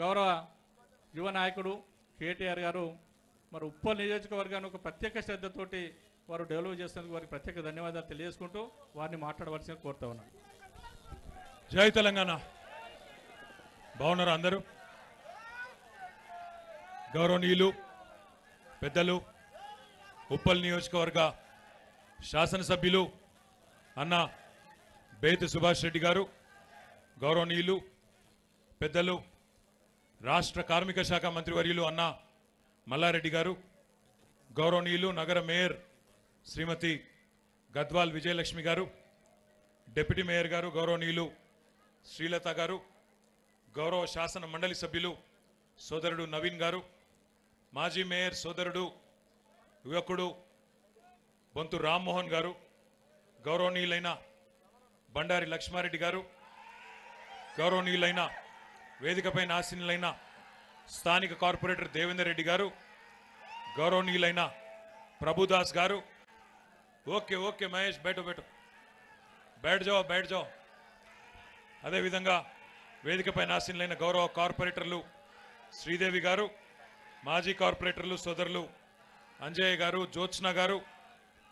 గౌరవ యువ నాయకుడు కేటీఆర్ గారు మరి ఉప్పల్ నియోజకవర్గాన్ని ఒక ప్రత్యేక శ్రద్ధతోటి వారు డెవలప్ చేసినందుకు వారికి ప్రత్యేక ధన్యవాదాలు తెలియజేసుకుంటూ వారిని మాట్లాడవలసిన కోరుతా ఉన్నాను. జై తెలంగాణ. బాగున్నారా అందరూ? గౌరవనీయులు పెద్దలు, ఉప్పల్ నియోజకవర్గ శాసనసభ్యులు అన్న బేతి సుభాష్ రెడ్డి గారు, గౌరవనీయులు పెద్దలు రాష్ట్ర కార్మిక శాఖ మంత్రివర్యులు అన్న మల్లారెడ్డి గారు, గౌరవనీయులు నగర మేయర్ శ్రీమతి గద్వాల్ విజయలక్ష్మి గారు, డిప్యూటీ మేయర్ గారు గౌరవనీయులు శ్రీలత గారు, గౌరవ శాసన మండలి సభ్యులు సోదరుడు నవీన్ గారు, మాజీ మేయర్ సోదరుడు యువకుడు బొంతు రామ్మోహన్ గారు, గౌరవనీయులైన బండారి లక్ష్మారెడ్డి గారు, గౌరవనీయులైన వేదికపై ఆసీనులైన స్థానిక కార్పొరేటర్ దేవేందర్ రెడ్డి గారు, గౌరవనీయులైన ప్రభుదాస్ గారు. ఓకే ఓకే మహేష్ బయట జాओ. అదేవిధంగా వేదికపై ఆసీనులైన గౌరవ కార్పొరేటర్లు శ్రీదేవి గారు, మాజీ కార్పొరేటర్లు సోదరులు అంజయ్య గారు, జ్యోత్స్న గారు,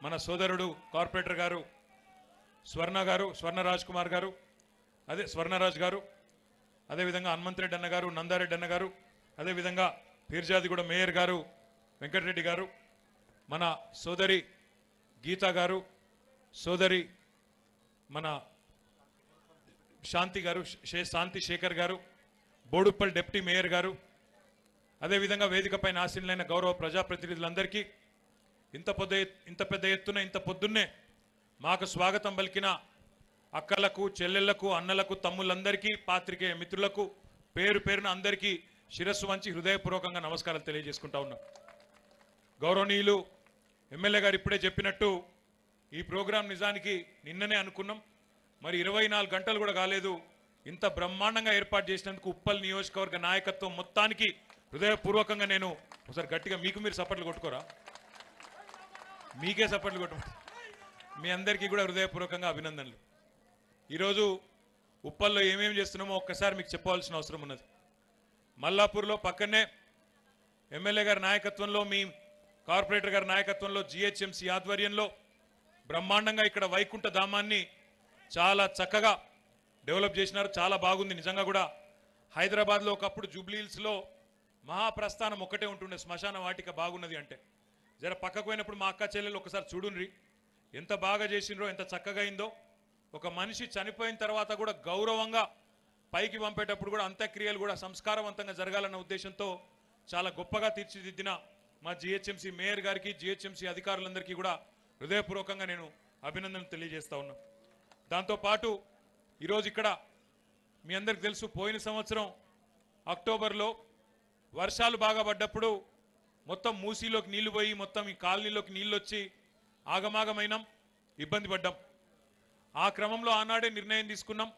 మన సోదరుడు కార్పొరేటర్ గారు స్వర్ణరాజ్ కుమార్ గారు, స్వర్ణరాజ్ గారు, అదేవిధంగా హనుమంతరెడ్డి అన్న గారు, నందారెడ్డి అన్న గారు, అదేవిధంగా పీర్జాదిగూడ మేయర్ గారు వెంకటరెడ్డి గారు, మన సోదరి గీతా గారు, సోదరి మన శాంతి శేఖర్ గారు, బోడుప్పల్ డిప్యూటీ మేయర్ గారు, అదేవిధంగా వేదికపై ఆసీనులైన గౌరవ ప్రజాప్రతినిధులందరికీ ఇంత పెద్ద ఎత్తున ఇంత పొద్దున్నే మాకు స్వాగతం పలికిన అక్కలకు, చెల్లెళ్లకు, అన్నలకు, తమ్ముళ్ళందరికీ, పాత్రికేయ మిత్రులకు పేరు పేరున అందరికీ శిరస్సు వంచి హృదయపూర్వకంగా నమస్కారాలు తెలియజేసుకుంటా ఉన్నా. గౌరవనీయులు ఎమ్మెల్యే గారు ఇప్పుడే చెప్పినట్టు ఈ ప్రోగ్రాం నిజానికి నిన్ననే అనుకున్నాం, మరి 24 గంటలు కూడా కాలేదు. ఇంత బ్రహ్మాండంగా ఏర్పాటు చేసినందుకు ఉప్పల్ నియోజకవర్గ నాయకత్వం మొత్తానికి హృదయపూర్వకంగా నేను ఒకసారి గట్టిగా మీరు సపోర్ట్లు కొట్టుకోరా, మీకే సపోర్ట్లు కొట్టు, మీ అందరికీ కూడా హృదయపూర్వకంగా అభినందనలు. ఈరోజు ఉప్పల్లో ఏమేమి చేస్తున్నామో ఒక్కసారి మీకు చెప్పవలసిన అవసరం ఉన్నది. మల్లాపూర్లో పక్కనే ఎమ్మెల్యే గారి నాయకత్వంలో, మీ కార్పొరేటర్ గారి నాయకత్వంలో, జిహెచ్ఎంసీ ఆధ్వర్యంలో బ్రహ్మాండంగా ఇక్కడ వైకుంఠ ధామాన్ని చాలా చక్కగా డెవలప్ చేసినారు. చాలా బాగుంది నిజంగా కూడా. హైదరాబాద్లో ఒకప్పుడు జూబ్లీహిల్స్లో మహాప్రస్థానం ఒక్కటే ఉంటుండే, శ్మశాన వాటిక బాగున్నది అంటే. జర పక్కకు పోయినప్పుడు మా అక్క చెల్లెలు ఒకసారి చూడుండ్రి ఎంత బాగా చేసినరో, ఎంత చక్కగా అయిందో. ఒక మనిషి చనిపోయిన తర్వాత కూడా గౌరవంగా పైకి పంపేటప్పుడు కూడా అంత్యక్రియలు కూడా సంస్కారవంతంగా జరగాలన్న ఉద్దేశంతో చాలా గొప్పగా తీర్చిదిద్దిన మా జిహెచ్ఎంసీ మేయర్ గారికి, జిహెచ్ఎంసీ అధికారులందరికీ కూడా హృదయపూర్వకంగా నేను అభినందనలు తెలియజేస్తా ఉన్నా. దాంతోపాటు ఈరోజు ఇక్కడ మీ అందరికి తెలుసు, పోయిన సంవత్సరం అక్టోబర్లో వర్షాలు బాగా పడ్డప్పుడు మొత్తం మూసీలోకి నీళ్లు పోయి మొత్తం ఈ కాలనీలోకి నీళ్ళు వచ్చి ఆగమాగమైనాం, ఇబ్బంది పడ్డాం. ఆ క్రమంలో ఆనాడే నిర్ణయం తీసుకున్నాం,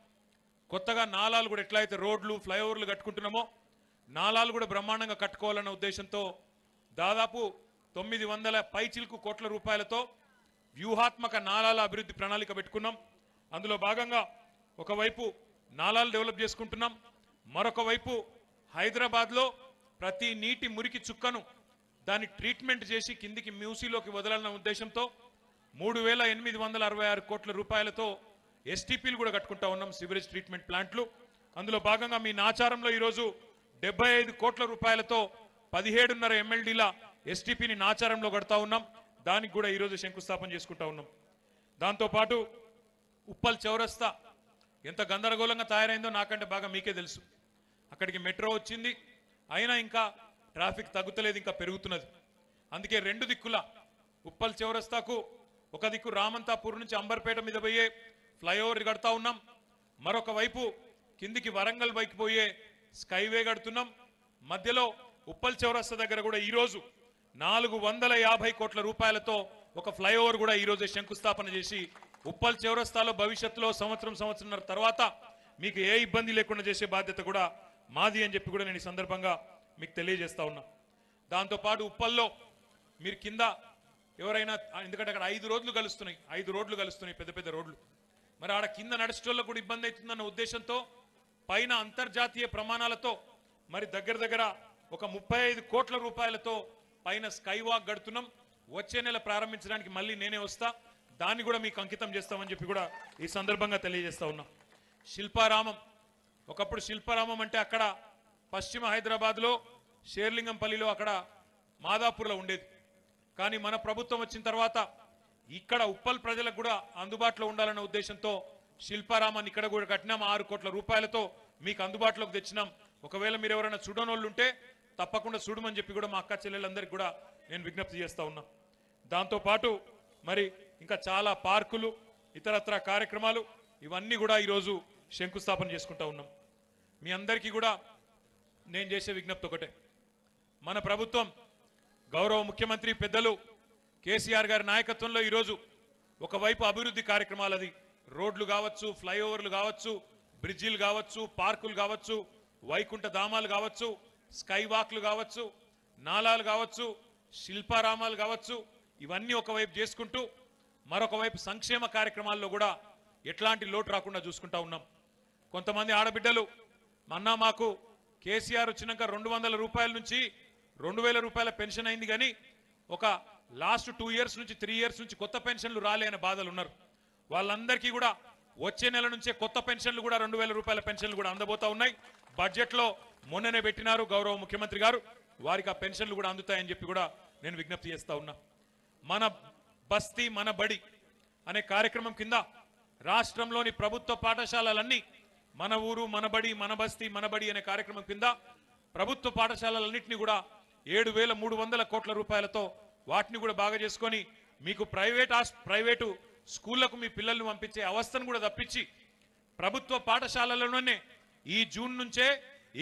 కొత్తగా నాలాలు కూడా ఎట్లయితే రోడ్లు, ఫ్లైఓవర్లు కట్టుకుంటున్నామో నాలాలు కూడా బ్రహ్మాండంగా కట్టుకోవాలన్న ఉద్దేశంతో దాదాపు 900 పైచిలకు కోట్ల రూపాయలతో వ్యూహాత్మక నాలాల అభివృద్ధి ప్రణాళిక పెట్టుకున్నాం. అందులో భాగంగా ఒకవైపు నాలాలు డెవలప్ చేసుకుంటున్నాం, మరొక వైపు హైదరాబాద్లో ప్రతి నీటి మురికి చుక్కను దాన్ని ట్రీట్మెంట్ చేసి కిందికి మ్యూసీలోకి వదలాలన్న ఉద్దేశంతో 3866 కోట్ల రూపాయలతో ఎస్టీపీలు కూడా కట్టుకుంటా ఉన్నాం, సివరేజ్ ట్రీట్మెంట్ ప్లాంట్లు. అందులో భాగంగా మీ నాచారంలో ఈరోజు 75 కోట్ల రూపాయలతో 17.5 MLDల ఎస్టీపీని నాచారంలో కడతా ఉన్నాం. దానికి కూడా ఈరోజు శంకుస్థాపన చేసుకుంటా ఉన్నాం. దాంతోపాటు ఉప్పల్ చౌరస్తా ఎంత గందరగోళంగా తయారైందో నాకంటే బాగా మీకే తెలుసు. అక్కడికి మెట్రో వచ్చింది, అయినా ఇంకా ట్రాఫిక్ తగ్గుతలేదు, ఇంకా పెరుగుతున్నది. అందుకే 2 దిక్కుల ఉప్పల్ చౌరస్తాకు ఒక దిక్కు రామంతాపూర్ నుంచి అంబర్పేట మీద పోయే ఫ్లైఓవర్ కడతా ఉన్నాం, మరొక వైపు కిందికి వరంగల్ వైపు పోయే స్కైవే కడుతున్నాం. మధ్యలో ఉప్పల్ చౌరస్తా దగ్గర కూడా ఈరోజు 450 కోట్ల రూపాయలతో ఒక ఫ్లైఓవర్ కూడా ఈరోజు శంకుస్థాపన చేసి ఉప్పల్ చౌరస్తాలో భవిష్యత్తులో సంవత్సరంన్నర తర్వాత మీకు ఏ ఇబ్బంది లేకుండా చేసే బాధ్యత కూడా మాది అని చెప్పి కూడా నేను ఈ సందర్భంగా మీకు తెలియజేస్తా ఉన్నా. దాంతోపాటు ఉప్పల్లో మీరు కింద ఎవరైనా, ఎందుకంటే అక్కడ 5 రోడ్లు కలుస్తున్నాయి, పెద్ద పెద్ద రోడ్లు, మరి ఆడ కింద నడిచేటోళ్ళకు కూడా ఇబ్బంది అవుతుందన్న ఉద్దేశంతో పైన అంతర్జాతీయ ప్రమాణాలతో మరి దగ్గర దగ్గర ఒక 35 కోట్ల రూపాయలతో పైన స్కై వాక్ గడుతున్నాం. వచ్చే నెల ప్రారంభించడానికి మళ్ళీ నేనే వస్తా, దాన్ని కూడా మీకు అంకితం చేస్తామని చెప్పి కూడా ఈ సందర్భంగా తెలియజేస్తా ఉన్నా. శిల్పారామం, ఒకప్పుడు శిల్పారామం అంటే అక్కడ పశ్చిమ హైదరాబాద్లో షేర్లింగంపల్లిలో అక్కడ మాదాపూర్లో ఉండేది. కానీ మన ప్రభుత్వం వచ్చిన తర్వాత ఇక్కడ ఉప్పల్ ప్రజలకు కూడా అందుబాటులో ఉండాలన్న ఉద్దేశంతో శిల్పారామాన్ని ఇక్కడ కూడా కట్టినాం. 6 కోట్ల రూపాయలతో మీకు అందుబాటులోకి తెచ్చినాం. ఒకవేళ మీరు ఎవరైనా చూడనోళ్ళు ఉంటే తప్పకుండా చూడమని చెప్పి కూడా మా అక్క చెల్లెళ్ళందరికీ కూడా నేను విజ్ఞప్తి చేస్తా ఉన్నా. దాంతోపాటు మరి ఇంకా చాలా పార్కులు, ఇతరత్ర కార్యక్రమాలు ఇవన్నీ కూడా ఈరోజు శంకుస్థాపన చేసుకుంటా ఉన్నాం. మీ అందరికీ కూడా నేను చేసే విజ్ఞప్తి ఒకటే, మన ప్రభుత్వం గౌరవ ముఖ్యమంత్రి పెద్దలు కేసీఆర్ గారి నాయకత్వంలో ఈరోజు ఒకవైపు అభివృద్ధి కార్యక్రమాలు, అది రోడ్లు కావచ్చు, ఫ్లైఓవర్లు కావచ్చు, బ్రిడ్జిలు కావచ్చు, పార్కులు కావచ్చు, వైకుంఠ ధామాలు కావచ్చు, స్కై వాక్లు కావచ్చు, నాలాలు కావచ్చు, శిల్పారామాలు కావచ్చు, ఇవన్నీ ఒకవైపు చేసుకుంటూ మరొక వైపు సంక్షేమ కార్యక్రమాల్లో కూడా ఎట్లాంటి లోటు రాకుండా చూసుకుంటా ఉన్నాం. కొంతమంది ఆడబిడ్డలు అన్నా మాకు కేసీఆర్ వచ్చినాక 200 రూపాయల నుంచి 2000 రూపాయల పెన్షన్ అయింది, కానీ ఒక లాస్ట్ 2 ఇయర్స్ నుంచి 3 ఇయర్స్ నుంచి కొత్త పెన్షన్లు రాలే అనే బాధలు ఉన్నారు. వాళ్ళందరికీ కూడా వచ్చే నెల నుంచే కొత్త పెన్షన్లు కూడా 2000 రూపాయల పెన్షన్లు కూడా అందబోతా ఉన్నాయి. బడ్జెట్లో మొన్ననే పెట్టినారు గౌరవ ముఖ్యమంత్రి గారు, వారికి ఆ పెన్షన్లు కూడా అందుతాయని చెప్పి కూడా నేను విజ్ఞప్తి చేస్తా ఉన్నా. మన బస్తీ మన బడి అనే కార్యక్రమం కింద రాష్ట్రంలోని ప్రభుత్వ పాఠశాలలన్నీ మన ఊరు మన బడి మన బస్తీ మన బడి అనే కార్యక్రమం కింద ప్రభుత్వ పాఠశాలలన్నింటినీ కూడా 7,300 కోట్ల రూపాయలతో వాటిని కూడా బాగా చేసుకొని మీకు ప్రైవేటు స్కూళ్లకు మీ పిల్లల్ని పంపించే అవస్థను కూడా తప్పించి ప్రభుత్వ పాఠశాలలోనే ఈ జూన్ నుంచే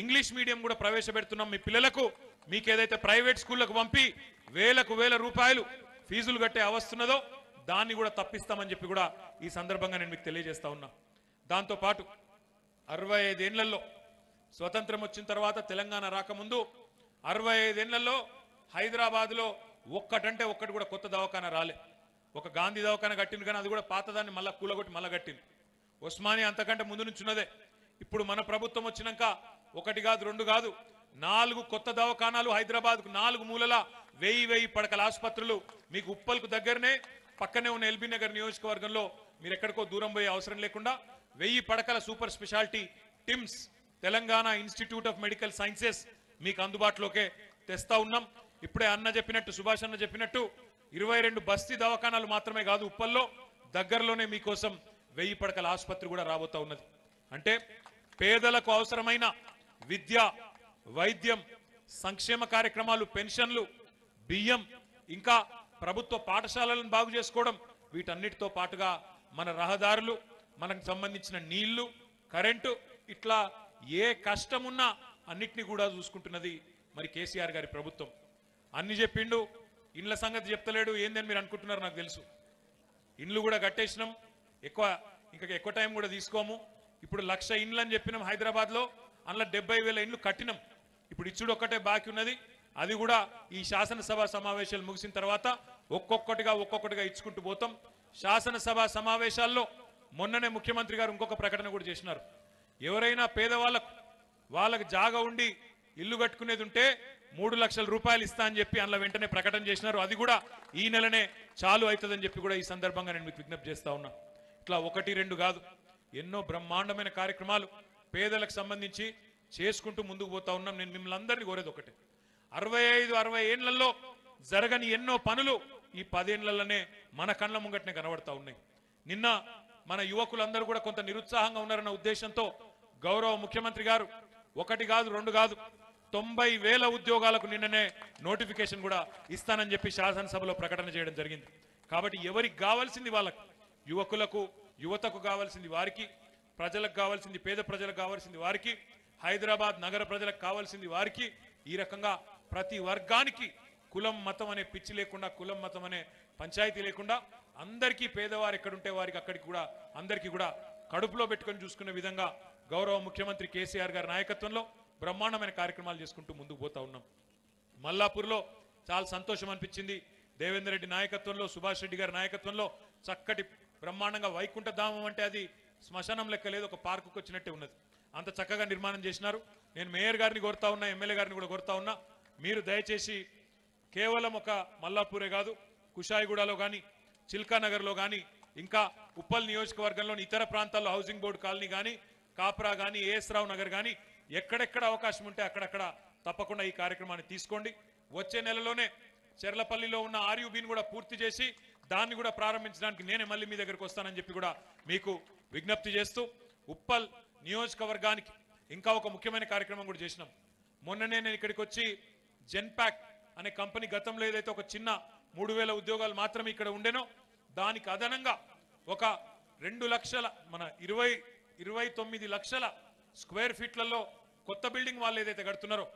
ఇంగ్లీష్ మీడియం కూడా ప్రవేశపెడుతున్నాం. మీ పిల్లలకు మీకు ఏదైతే ప్రైవేట్ స్కూళ్లకు పంపి వేల రూపాయలు ఫీజులు కట్టే అవస్తున్నదో దాన్ని కూడా తప్పిస్తామని చెప్పి కూడా ఈ సందర్భంగా నేను మీకు తెలియజేస్తా ఉన్నా. దాంతోపాటు 65 ఏళ్లలో స్వతంత్రం వచ్చిన తర్వాత తెలంగాణ రాకముందు 65 ఏళ్లలో హైదరాబాద్లో ఒక్కటంటే ఒక్కటి కూడా కొత్త దవాఖానా రాలే. ఒక గాంధీ దవాఖానా కట్టింది, కానీ అది కూడా పాతదాన్ని మళ్ళా కూలగొట్టి మళ్ళా కట్టింది. ఉస్మానియా అంతకంటే ముందు నుంచి ఉన్నదే. ఇప్పుడు మన ప్రభుత్వం వచ్చినాక 1 కాదు 2 కాదు 4 కొత్త దవాఖానాలు హైదరాబాద్కు 4 మూలల 1000 పడకల ఆసుపత్రులు మీకు ఉప్పల్కు దగ్గరనే పక్కనే ఉన్న ఎల్బీ నగర్ నియోజకవర్గంలో మీరు ఎక్కడికో దూరం పోయే అవసరం లేకుండా 1000 పడకల super speciality TIMS Telangana institute of medical sciences మీకు అందుబాటులోకే తెస్తా ఉన్నాం. ఇప్పుడే అన్న చెప్పినట్టు, సుభాష్ అన్న చెప్పినట్టు 22 బస్తీ దవాఖానాలు మాత్రమే కాదు, ఉప్పల్లో దగ్గరలోనే మీకోసం 1000 పడకల ఆసుపత్రి కూడా రాబోతా ఉన్నది. అంటే పేదలకు అవసరమైన విద్య, వైద్యం, సంక్షేమ కార్యక్రమాలు, పెన్షన్లు, బియ్యం, ఇంకా ప్రభుత్వ పాఠశాలలను బాగు చేసుకోవడం, వీటన్నిటితో పాటుగా మన రహదారులు, మనకు సంబంధించిన నీళ్లు, కరెంటు, ఇట్లా ఏ కష్టమున్నా అన్నిటినీ కూడా చూసుకుంటున్నది మరి కేసీఆర్ గారి ప్రభుత్వం. అన్ని చెప్పిండు, ఇండ్ల సంగతి చెప్తలేడు ఏందని మీరు అనుకుంటున్నారు, నాకు తెలుసు. ఇండ్లు కూడా కట్టేసినాం, ఇంకా ఎక్కువ టైం కూడా తీసుకోము. ఇప్పుడు 1,00,000 ఇండ్లు అని చెప్పినాం హైదరాబాద్లో, అందులో 70,000 ఇండ్లు కట్టినాం. ఇప్పుడు ఇచ్చుడు ఒక్కటే బాకీ ఉన్నది, అది కూడా ఈ శాసనసభ సమావేశాలు ముగిసిన తర్వాత ఒక్కొక్కటిగా ఇచ్చుకుంటూ పోతాం. శాసనసభ సమావేశాల్లో మొన్ననే ముఖ్యమంత్రి గారు ఇంకొక ప్రకటన కూడా చేసినారు. ఎవరైనా వాళ్ళకు జాగా ఉండి ఇల్లు కట్టుకునేది ఉంటే 3 లక్షల రూపాయలు ఇస్తా అని చెప్పి అందులో వెంటనే ప్రకటన చేసినారు. అది కూడా ఈ నెలనే చాలు అవుతుందని చెప్పి కూడా ఈ సందర్భంగా నేను మీకు విజ్ఞప్తి చేస్తా ఉన్నా. ఇట్లా 1, 2 కాదు, ఎన్నో బ్రహ్మాండమైన కార్యక్రమాలు పేదలకు సంబంధించి చేసుకుంటూ ముందుకు పోతా ఉన్నాం. నేను మిమ్మల్ని అందరినీ కోరేది ఒకటే, 65-60 ఏళ్లలో జరగని ఎన్నో పనులు ఈ 10 ఏళ్లలోనే మన కళ్ళ ముంగటనే కనబడతా ఉన్నాయి. నిన్న మన యువకులందరూ కూడా కొంత నిరుత్సాహంగా ఉన్నారన్న ఉద్దేశంతో గౌరవ ముఖ్యమంత్రి గారు 1 కాదు 2 కాదు 90,000 ఉద్యోగాలకు నిన్ననే నోటిఫికేషన్ కూడా ఇస్తానని చెప్పి శాసనసభలో ప్రకటన చేయడం జరిగింది. కాబట్టి ఎవరికి కావాల్సింది వాళ్ళకు, యువకులకు, యువతకు కావాల్సింది వారికి, ప్రజలకు కావాల్సింది, పేద ప్రజలకు కావాల్సింది వారికి, హైదరాబాద్ నగర ప్రజలకు కావాల్సింది వారికి, ఈ రకంగా ప్రతి వర్గానికి కులం మతం అనే పిచ్చి లేకుండా, కులం మతం అనే పంచాయతీ లేకుండా అందరికీ పేదవారు ఎక్కడుంటే వారికి అక్కడికి కూడా అందరికీ కూడా కడుపులో పెట్టుకొని చూసుకునే విధంగా గౌరవ ముఖ్యమంత్రి కేసీఆర్ గారి నాయకత్వంలో బ్రహ్మాండమైన కార్యక్రమాలు చేసుకుంటూ ముందుకు పోతా ఉన్నాం. మల్లాపూర్లో చాలా సంతోషం అనిపించింది. దేవేందర్ రెడ్డి నాయకత్వంలో, సుభాష్ రెడ్డి గారి నాయకత్వంలో చక్కటి బ్రహ్మాండంగా వైకుంఠ ధామం అంటే అది శ్మశానం లెక్క లేదు, ఒక పార్కుకు వచ్చినట్టే ఉన్నది. అంత చక్కగా నిర్మాణం చేసినారు. నేను మేయర్ గారిని కోరుతా ఉన్నా, ఎమ్మెల్యే గారిని కూడా కోరుతా ఉన్నా, మీరు దయచేసి కేవలం ఒక మల్లాపూరే కాదు, కుషాయిగూడలో కానీ, చిల్కానగర్లో కానీ, ఇంకా ఉప్పల్ నియోజకవర్గంలోని ఇతర ప్రాంతాల్లో హౌసింగ్ బోర్డు కాలనీ కానీ, కాప్రా కానీ, ఏఎస్ రావు నగర్ కానీ, ఎక్కడెక్కడ అవకాశం ఉంటే అక్కడక్కడ తప్పకుండా ఈ కార్యక్రమాన్ని తీసుకోండి. వచ్చే నెలలోనే చెర్లపల్లిలో ఉన్న ఆర్యూబీని కూడా పూర్తి చేసి దాన్ని కూడా ప్రారంభించడానికి నేనే మళ్ళీ మీ దగ్గరకు వస్తానని చెప్పి కూడా మీకు విజ్ఞప్తి చేస్తూ, ఉప్పల్ నియోజకవర్గానికి ఇంకా ఒక ముఖ్యమైన కార్యక్రమం కూడా చేసినాం. మొన్ననే నేను ఇక్కడికి వచ్చి జెన్పాక్ అనే కంపెనీ గతంలో ఏదైతే ఒక చిన్న 3000 ఉద్యోగాలు మాత్రమే ఇక్కడ ఉండేనో దానికి అదనంగా ఒక 2 లక్షల మన 29 లక్షల స్క్వేర్ ఫీట్లలో కొత్త బిల్డింగ్ వాళ్ళు ఏదైతే కడుతున్నారో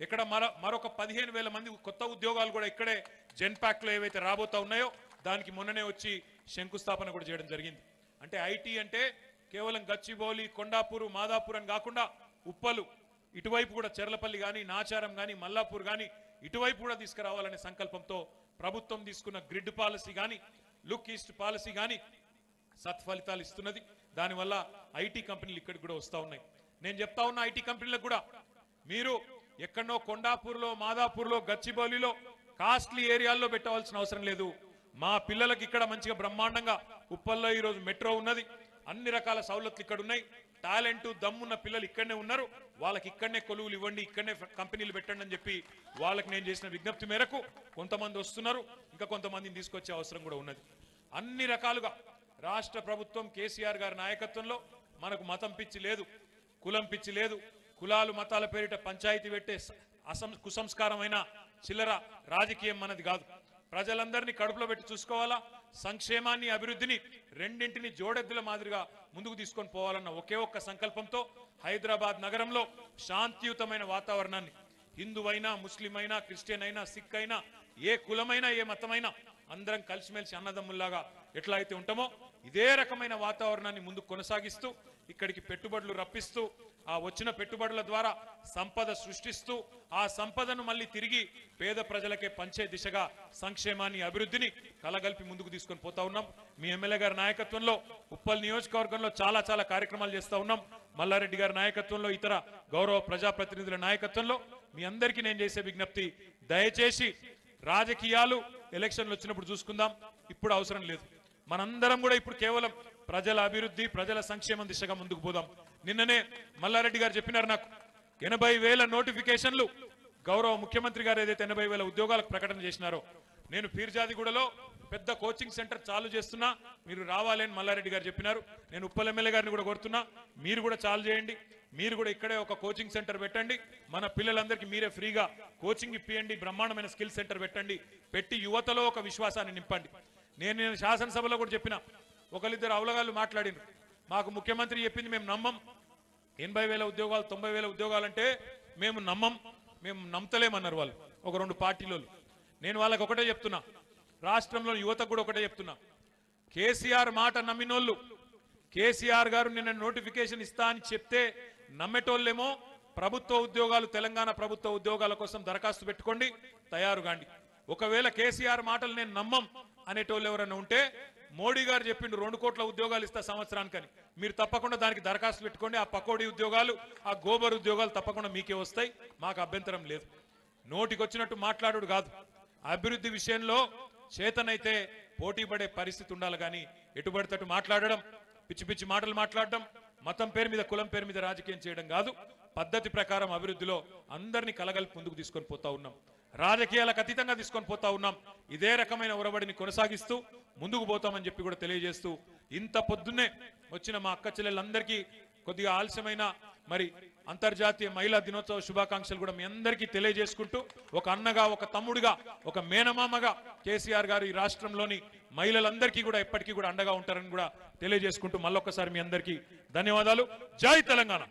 ఇక్కడ మరొక 15,000 మంది కొత్త ఉద్యోగాలు కూడా ఇక్కడే జెన్పాక్ లో ఏవైతే రాబోతా ఉన్నాయో దానికి మొన్ననే వచ్చి శంకుస్థాపన కూడా చేయడం జరిగింది. అంటే ఐటీ అంటే కేవలం గచ్చిబౌలి, కొండాపూర్, మాదాపూర్ అని కాకుండా ఉప్పలు ఇటువైపు కూడా చెర్లపల్లి కానీ, నాచారం కానీ, మల్లాపూర్ కానీ ఇటువైపు కూడా తీసుకురావాలనే సంకల్పంతో ప్రభుత్వం తీసుకున్న గ్రిడ్ పాలసీ కానీ, లుక్ ఈస్ట్ పాలసీ కానీ సత్ఫలితాలు ఇస్తున్నది. దానివల్ల ఐటీ కంపెనీలు ఇక్కడికి కూడా వస్తూ ఉన్నాయి. నేను చెప్తా ఉన్న ఐటీ కంపెనీలకు కూడా మీరు ఎక్కడో కొండాపూర్లో, మాదాపూర్లో, గచ్చిబౌలిలో కాస్ట్లీ ఏరియాల్లో పెట్టవలసిన అవసరం లేదు. మా పిల్లలకి ఇక్కడ మంచిగా బ్రహ్మాండంగా ఉప్పల్లో ఈరోజు మెట్రో ఉన్నది, అన్ని రకాల సౌలతులు ఇక్కడ ఉన్నాయి. టాలెంట్ దమ్మున్న పిల్లలు ఇక్కడనే ఉన్నారు, వాళ్ళకి ఇక్కడనే కొలువులు ఇవ్వండి, ఇక్కడనే కంపెనీలు పెట్టండి అని చెప్పి వాళ్ళకి నేను చేసిన విజ్ఞప్తి మేరకు కొంతమంది వస్తున్నారు, ఇంకా కొంతమందిని తీసుకొచ్చే అవసరం కూడా ఉన్నది. అన్ని రకాలుగా రాష్ట్ర ప్రభుత్వం కేసీఆర్ గారి నాయకత్వంలో మనకు మతం పిచ్చి లేదు, కులం పిచ్చి లేదు, కులాలు మతాల పేరిట పంచాయతీ పెట్టే కుసంస్కారమైన చిల్లర రాజకీయం మనది కాదు. ప్రజలందరినీ కడుపులో పెట్టి చూసుకోవాలా, సంక్షేమాన్ని అభివృద్ధిని రెండింటిని జోడెద్దుల మాదిరిగా ముందుకు తీసుకొని పోవాలన్న ఒకే ఒక్క సంకల్పంతో హైదరాబాద్ నగరంలో శాంతియుతమైన వాతావరణాన్ని హిందువైనా, ముస్లిం అయినా, క్రిస్టియన్ అయినా, సిక్ అయినా, ఏ కులమైనా, ఏ మతమైనా అందరం కలిసిమెలిసి అన్నదమ్ముల్లాగా ఎట్లా అయితే ఉంటామో ఇదే రకమైన వాతావరణాన్ని ముందుకు కొనసాగిస్తూ ఇక్కడికి పెట్టుబడులు రప్పిస్తూ ఆ వచ్చిన పెట్టుబడుల ద్వారా సంపద సృష్టిస్తూ ఆ సంపదను మళ్ళీ తిరిగి పేద ప్రజలకే పంచే దిశగా సంక్షేమాన్ని, అభివృద్ధిని కలగలిపి ముందుకు తీసుకొని పోతా ఉన్నాం. మీ ఎమ్మెల్యే గారి నాయకత్వంలో ఉప్పల్ నియోజకవర్గంలో చాలా కార్యక్రమాలు చేస్తా ఉన్నాం. మల్లారెడ్డి గారి నాయకత్వంలో, ఇతర గౌరవ ప్రజాప్రతినిధుల నాయకత్వంలో మీ అందరికీ నేను చేసే విజ్ఞప్తి, దయచేసి రాజకీయాలు ఎలక్షన్లు వచ్చినప్పుడు చూసుకుందాం, ఇప్పుడు అవసరం లేదు. మనందరం కూడా ఇప్పుడు కేవలం ప్రజల అభివృద్ధి, ప్రజల సంక్షేమం దిశగా ముందుకు పోదాం. నిన్ననే మల్లారెడ్డి గారు చెప్పినారు, నాకు 80,000 నోటిఫికేషన్లు గౌరవ ముఖ్యమంత్రి గారు ఏదైతే 80,000 ఉద్యోగాలకు ప్రకటన చేసినారో, నేను పీర్జాదిగూడలో పెద్ద కోచింగ్ సెంటర్ చాలు చేస్తున్నా, మీరు రావాలి అని మల్లారెడ్డి గారు చెప్పినారు. నేను ఉప్పల్ ఎమ్మెల్యే గారిని కూడా కోరుతున్నా, మీరు కూడా చాలు చేయండి, మీరు కూడా ఇక్కడే ఒక కోచింగ్ సెంటర్ పెట్టండి, మన పిల్లలందరికీ మీరే ఫ్రీగా కోచింగ్ ఇప్పియండి, బ్రహ్మాండమైన స్కిల్ సెంటర్ పెట్టండి, పెట్టి యువతలో ఒక విశ్వాసాన్ని నింపండి. నేను శాసనసభలో కూడా చెప్పిన, ఒకరిద్దరు అవలగాళ్ళు మాట్లాడినారు, మాకు ముఖ్యమంత్రి చెప్పింది మేము నమ్మం, 80,000 ఉద్యోగాలు 90,000 ఉద్యోగాలు అంటే మేము నమ్మం, మేము నమ్మతలేమన్నారు వాళ్ళు, ఒక 2 పార్టీలు. నేను వాళ్ళకి ఒకటే చెప్తున్నా, రాష్ట్రంలో యువతకు కూడా ఒకటే చెప్తున్నా, కేసీఆర్ మాట నమ్మినోళ్ళు, కేసీఆర్ గారు నిన్న నోటిఫికేషన్ ఇస్తా అని చెప్తే నమ్మేటోళ్ళేమో ప్రభుత్వ ఉద్యోగాలు, తెలంగాణ ప్రభుత్వ ఉద్యోగాల కోసం దరఖాస్తు పెట్టుకోండి, తయారుగాండి. ఒకవేళ కేసీఆర్ మాటలు నేను నమ్మం అనేటోళ్ళు ఎవరైనా ఉంటే, మోడీ గారు చెప్పిండు 2 కోట్ల ఉద్యోగాలు ఇస్తా సంవత్సరానికని, మీరు తప్పకుండా దానికి దరఖాస్తు పెట్టుకోండి. ఆ పకోడీ ఉద్యోగాలు, ఆ గోబర్ ఉద్యోగాలు తప్పకుండా మీకే వస్తాయి, మాకు అభ్యంతరం లేదు. నోటికొచ్చినట్టు మాట్లాడు కాదు, అభివృద్ధి విషయంలో చేతనైతే పోటీ పడే పరిస్థితి ఉండాలి, కానీ ఎటుబడితట్టు మాట్లాడడం, పిచ్చి పిచ్చి మాటలు మాట్లాడడం, మతం పేరు మీద, కులం పేరు మీద రాజకీయం చేయడం కాదు. పద్ధతి ప్రకారం అభివృద్ధిలో అందరినీ కలగలిపి ముందుకు తీసుకొని పోతా ఉన్నాం, రాజకీయాలకు అతీతంగా తీసుకొని పోతా ఉన్నాం. ఇదే రకమైన ఒరబడిని కొనసాగిస్తూ ముందుకు పోతామని చెప్పి కూడా తెలియజేస్తూ, ఇంత పొద్దున్నే వచ్చిన మా అక్క చెల్లెళ్ళందరికీ కొద్దిగా ఆలస్యమైన మరి అంతర్జాతీయ మహిళా దినోత్సవ శుభాకాంక్షలు కూడా మీ అందరికీ తెలియజేసుకుంటూ, ఒక అన్నగా, ఒక తమ్ముడుగా, ఒక మేనమామగా కేసీఆర్ గారు ఈ రాష్ట్రంలోని మహిళలందరికీ కూడా ఎప్పటికీ కూడా అండగా ఉంటారని కూడా తెలియజేసుకుంటూ మళ్ళొక్కసారి మీ అందరికీ ధన్యవాదాలు. జై తెలంగాణ.